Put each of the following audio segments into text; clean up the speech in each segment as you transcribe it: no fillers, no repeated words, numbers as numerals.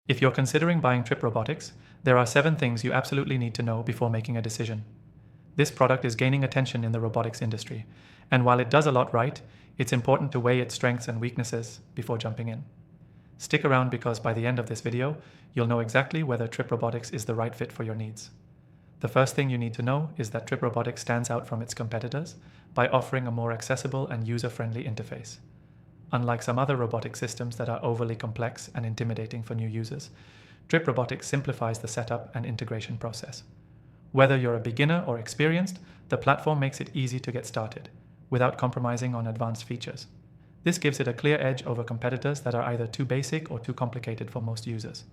If you're considering buying TripRobotics, there are 7 things you absolutely need to know before making a decision. This product is gaining attention in the robotics industry, and while it does a lot right, it's important to weigh its strengths and weaknesses before jumping in. Stick around because by the end of this video, you'll know exactly whether TripRobotics is the right fit for your needs. The first thing you need to know is that TripRobotics stands out from its competitors by offering a more accessible and user-friendly interface. Unlike some other robotic systems that are overly complex and intimidating for new users, TripRobotics simplifies the setup and integration process. Whether you're a beginner or experienced, the platform makes it easy to get started, without compromising on advanced features. This gives it a clear edge over competitors that are either too basic or too complicated for most users.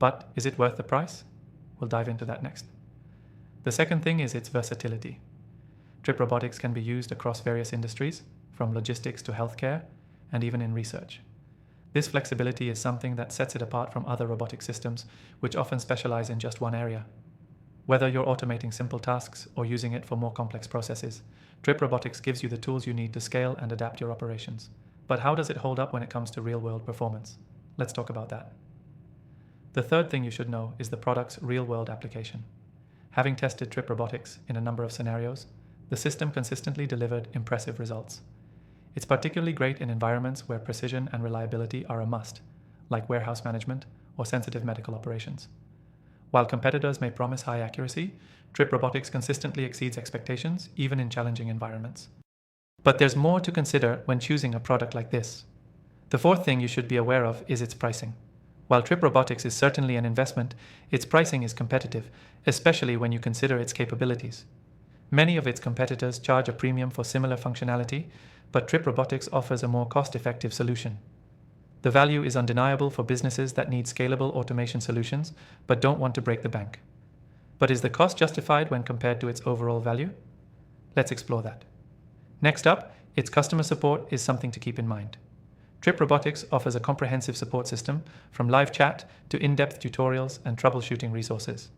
But is it worth the price? We'll dive into that next. The second thing is its versatility. TripRobotics can be used across various industries, from logistics to healthcare, and even in research. This flexibility is something that sets it apart from other robotic systems, which often specialize in just one area. Whether you're automating simple tasks or using it for more complex processes, TripRobotics gives you the tools you need to scale and adapt your operations. But how does it hold up when it comes to real-world performance? Let's talk about that. The third thing you should know is the product's real-world application. Having tested TripRobotics in a number of scenarios, the system consistently delivered impressive results. It's particularly great in environments where precision and reliability are a must, like warehouse management or sensitive medical operations. While competitors may promise high accuracy, TripRobotics consistently exceeds expectations, even in challenging environments. But there's more to consider when choosing a product like this. The fourth thing you should be aware of is its pricing. While TripRobotics is certainly an investment, its pricing is competitive, especially when you consider its capabilities. Many of its competitors charge a premium for similar functionality, but TripRobotics offers a more cost-effective solution. The value is undeniable for businesses that need scalable automation solutions but don't want to break the bank. But is the cost justified when compared to its overall value? Let's explore that. Next up, its customer support is something to keep in mind. TripRobotics offers a comprehensive support system, from live chat to in-depth tutorials and troubleshooting resources.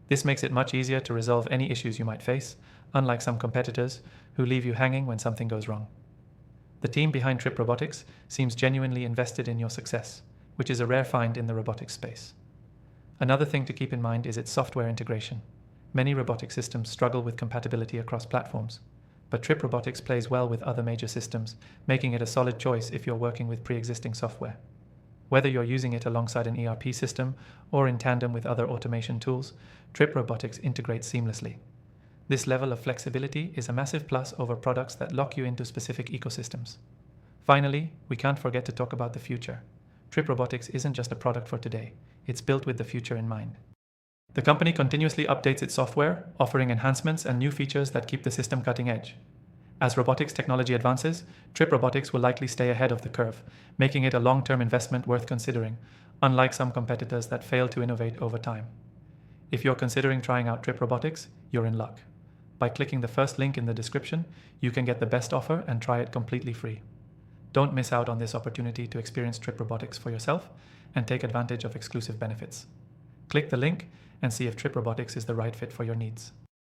This makes it much easier to resolve any issues you might face, unlike some competitors who leave you hanging when something goes wrong. The team behind TripRobotics seems genuinely invested in your success, which is a rare find in the robotics space. Another thing to keep in mind is its software integration. Many robotic systems struggle with compatibility across platforms, but TripRobotics plays well with other major systems, making it a solid choice if you're working with pre-existing software. Whether you're using it alongside an ERP system or in tandem with other automation tools, TripRobotics integrates seamlessly. This level of flexibility is a massive plus over products that lock you into specific ecosystems. Finally, we can't forget to talk about the future. TripRobotics isn't just a product for today, it's built with the future in mind. The company continuously updates its software, offering enhancements and new features that keep the system cutting edge. As robotics technology advances, TripRobotics will likely stay ahead of the curve, making it a long-term investment worth considering, unlike some competitors that fail to innovate over time. If you're considering trying out TripRobotics, you're in luck. By clicking the first link in the description, you can get the best offer and try it completely free. Don't miss out on this opportunity to experience TripRobotics for yourself and take advantage of exclusive benefits. Click the link and see if TripRobotics is the right fit for your needs.